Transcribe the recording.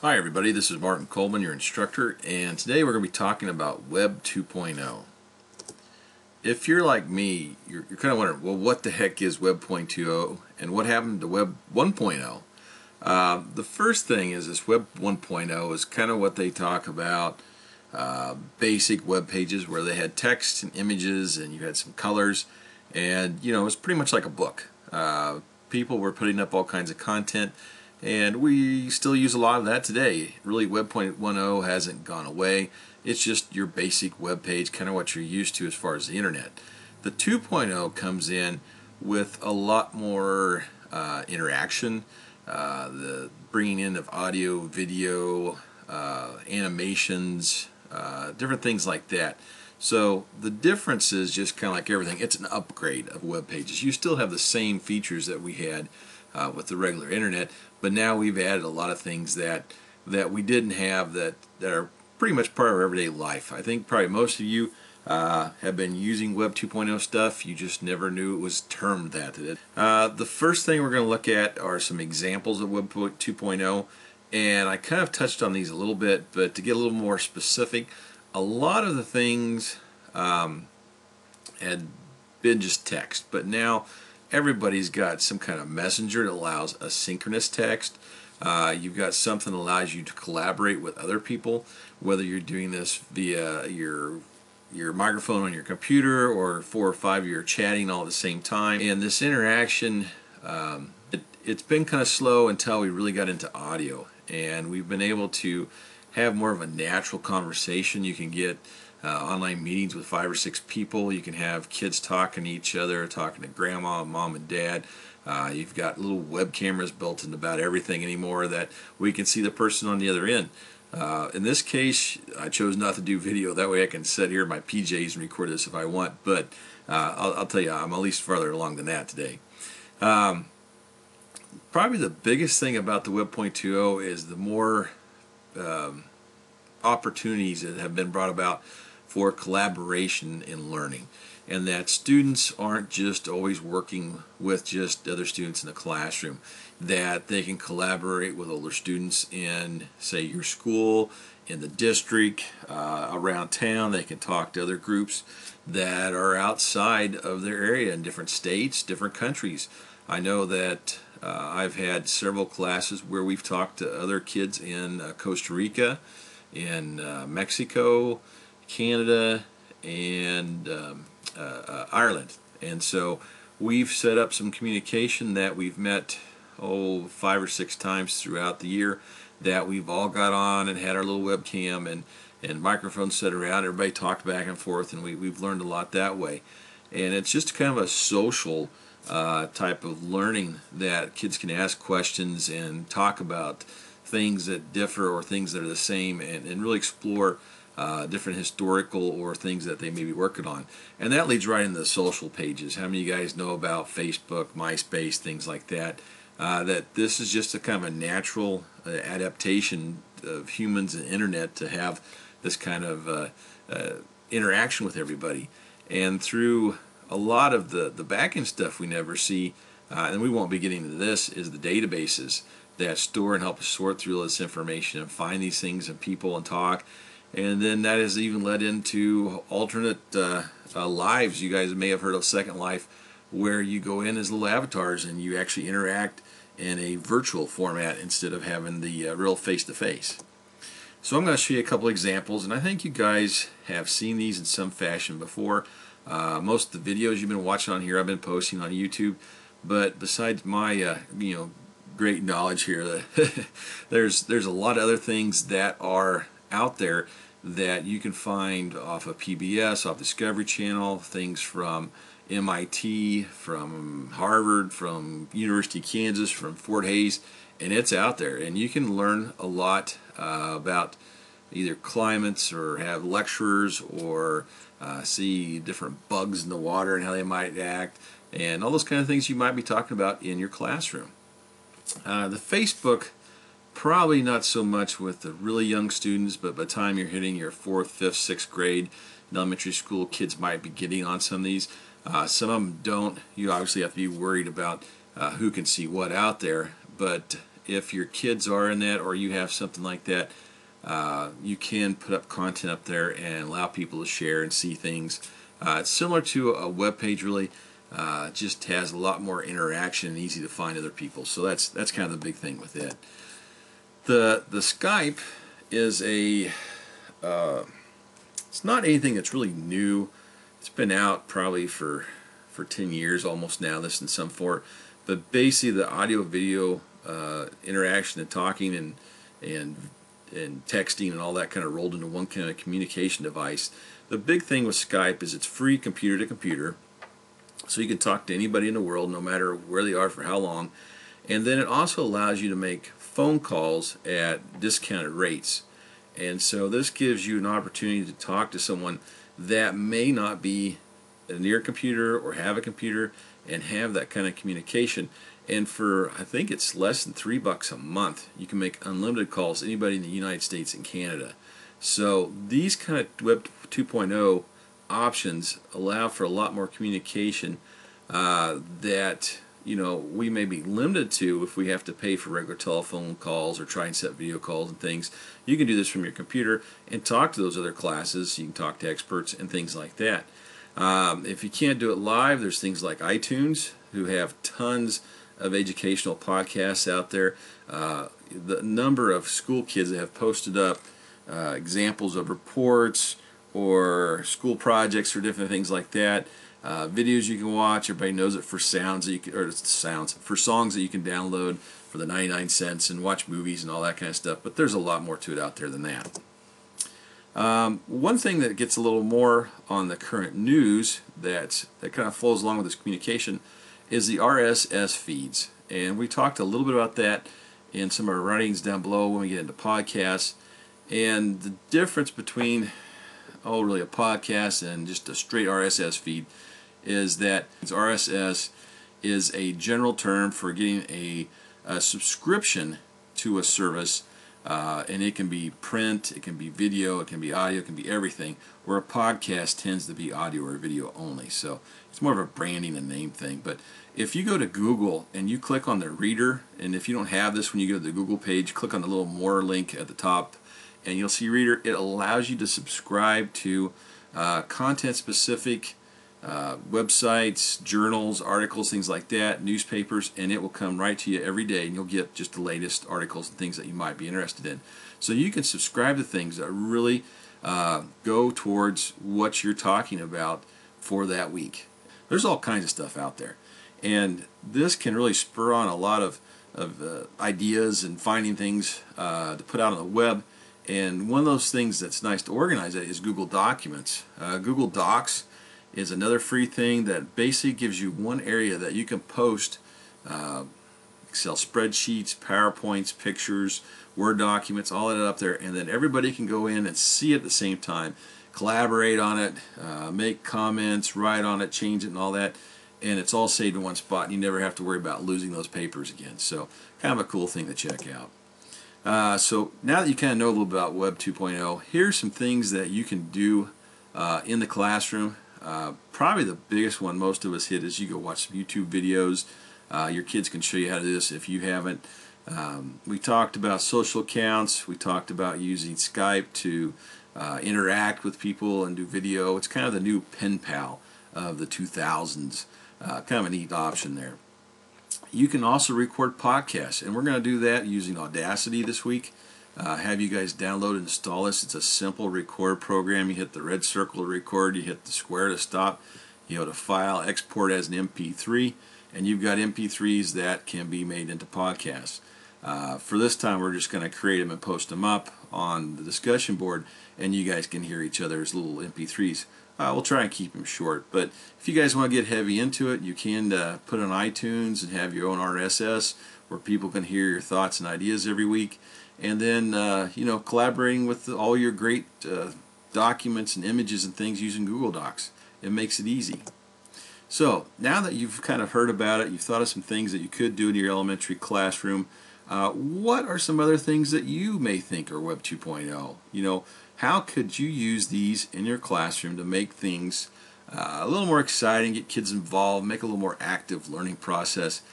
Hi everybody, this is Martin Coleman, your instructor, and today we're going to be talking about Web 2.0. If you're like me, you're kind of wondering, well, what the heck is Web 2.0 and what happened to Web 1.0? The first thing is this Web 1.0 is kind of what they talk about, basic web pages where they had text and images and you had some colors, and it was pretty much like a book. People were putting up all kinds of content, and we still use a lot of that today. Really, Web 1.0 hasn't gone away. It's just your basic web page, kind of what you're used to as far as the internet. The 2.0 comes in with a lot more interaction, the bringing in of audio, video, animations, different things like that. So the difference is just kind of like everything. It's an upgrade of web pages. You still have the same features that we had with the regular internet, but now we've added a lot of things that we didn't have that are pretty much part of our everyday life. I think probably most of you have been using Web 2.0 stuff. You just never knew it was termed that. The first thing we're going to look at are some examples of Web 2.0, and I kind of touched on these a little bit, but to get a little more specific, a lot of the things had been just text, but now everybody's got some kind of messenger that allows asynchronous text. You've got something that allows you to collaborate with other people, whether you're doing this via your microphone on your computer or 4 or 5 you're chatting all at the same time. And this interaction, it's been kind of slow until we really got into audio, and we've been able to have more of a natural conversation. You can get online meetings with 5 or 6 people. You can have kids talking to each other, talking to grandma, mom, and dad. You've got little web cameras built into about everything anymore that we can see the person on the other end. In this case, I chose not to do video. That way I can sit here in my PJs and record this if I want. But I'll tell you, I'm at least farther along than that today. Probably the biggest thing about the Web 2.0 is the more opportunities that have been brought about for collaboration in learning, and that students aren't just always working with just other students in the classroom, that they can collaborate with older students in, say, your school, in the district, around town. They can talk to other groups that are outside of their area in different states, different countries. I know that I've had several classes where we've talked to other kids in Costa Rica, in Mexico, Canada, and Ireland. And so we've set up some communication that we've met 5 or 6 times throughout the year, that we've all got on and had our little webcam and microphones set around. Everybody talked back and forth, and we've learned a lot that way. And it's just kind of a social type of learning that kids can ask questions and talk about things that differ or things that are the same, and really explore different historical or things that they may be working on. And that leads right into the social pages. How many of you guys know about Facebook, MySpace, things like that? That this is just a kind of a natural adaptation of humans and internet to have this kind of interaction with everybody. And through a lot of the back-end stuff we never see, and we won't be getting into this, is the databases that store and help us sort through all this information and find these things and people and talk. And then that has even led into alternate lives. You guys may have heard of Second Life, where you go in as little avatars and you actually interact in a virtual format instead of having the real face-to-face. So I'm going to show you a couple examples, and I think you guys have seen these in some fashion before. Most of the videos you've been watching on here I've been posting on YouTube, but besides my great knowledge here, there's a lot of other things that are out there that you can find off of PBS, off Discovery Channel, things from MIT, from Harvard, from University of Kansas, from Fort Hays, and it's out there, and you can learn a lot about either climates, or have lecturers, or see different bugs in the water and how they might act, and all those kind of things you might be talking about in your classroom. The Facebook, probably not so much with the really young students, but by the time you're hitting your 4th, 5th, 6th grade in elementary school, kids might be getting on some of these. Some of them don't. You obviously have to be worried about who can see what out there, but if your kids are in that or you have something like that, you can put up content up there and allow people to share and see things. It's similar to a web page, really. Just has a lot more interaction and easy to find other people. So that's kind of the big thing with it. The Skype is it's not anything that's really new. It's been out probably for 10 years almost now, this in some form. But basically the audio video interaction and talking and texting and all that kind of rolled into one kind of communication device. The big thing with Skype is it's free computer to computer, so you can talk to anybody in the world no matter where they are for how long. And then it also allows you to make phone calls at discounted rates. And so this gives you an opportunity to talk to someone that may not be near a computer or have a computer and have that kind of communication. And for, I think it's less than $3 a month, you can make unlimited calls to anybody in the United States and Canada. So these kind of Web 2.0 options allow for a lot more communication that we may be limited to if we have to pay for regular telephone calls or try and set video calls and things. You can do this from your computer and talk to those other classes. You can talk to experts and things like that. If you can't do it live, there's things like iTunes, who have tons of educational podcasts out there. The number of school kids that have posted up examples of reports or school projects or different things like that. Videos you can watch. Everybody knows it for sounds that you can, or sounds for songs that you can download for the 99 cents and watch movies and all that kind of stuff. But there's a lot more to it out there than that. One thing that gets a little more on the current news that kind of flows along with this communication is the RSS feeds. And we talked a little bit about that in some of our writings down below when we get into podcasts. And the difference between really a podcast and just a straight RSS feed is that RSS is a general term for getting a subscription to a service, and it can be print, it can be video, it can be audio, it can be everything, where a podcast tends to be audio or video only. So it's more of a branding and name thing. But if you go to Google and you click on the Reader, and if you don't have this when you go to the Google page, click on the little More link at the top and you'll see Reader. It allows you to subscribe to content-specific websites, journals, articles, things like that, newspapers, and it will come right to you every day, and you'll get just the latest articles and things that you might be interested in. So you can subscribe to things that really go towards what you're talking about for that week. There's all kinds of stuff out there, and this can really spur on a lot of ideas and finding things to put out on the web. And one of those things that's nice to organize is Google Documents. Google Docs is another free thing that basically gives you one area that you can post Excel spreadsheets, PowerPoints, pictures, Word documents, all that up there, and then everybody can go in and see it at the same time, collaborate on it, make comments, write on it, change it, and all that, and it's all saved in one spot, and you never have to worry about losing those papers again. So kind of a cool thing to check out. So now that you kind of know a little bit about Web 2.0, here's some things that you can do in the classroom. Probably the biggest one most of us hit is you go watch some YouTube videos. Your kids can show you how to do this if you haven't. We talked about social accounts. We talked about using Skype to interact with people and do video. It's kind of the new pen pal of the 2000s. Kind of a neat option there. You can also record podcasts, and we're going to do that using Audacity this week. Have you guys download and install this. It's a simple record program. You hit the red circle to record, you hit the square to stop, you go to File, Export as an MP3, and you've got MP3s that can be made into podcasts. For this time, we're just going to create them and post them up on the discussion board, and you guys can hear each other's little MP3s. We'll try and keep them short, but if you guys want to get heavy into it, you can put on iTunes and have your own RSS where people can hear your thoughts and ideas every week, and then collaborating with all your great documents and images and things using Google Docs. It makes it easy. So now that you've kind of heard about it, you've thought of some things that you could do in your elementary classroom, what are some other things that you may think are Web 2.0? How could you use these in your classroom to make things a little more exciting, get kids involved, make a little more active learning process?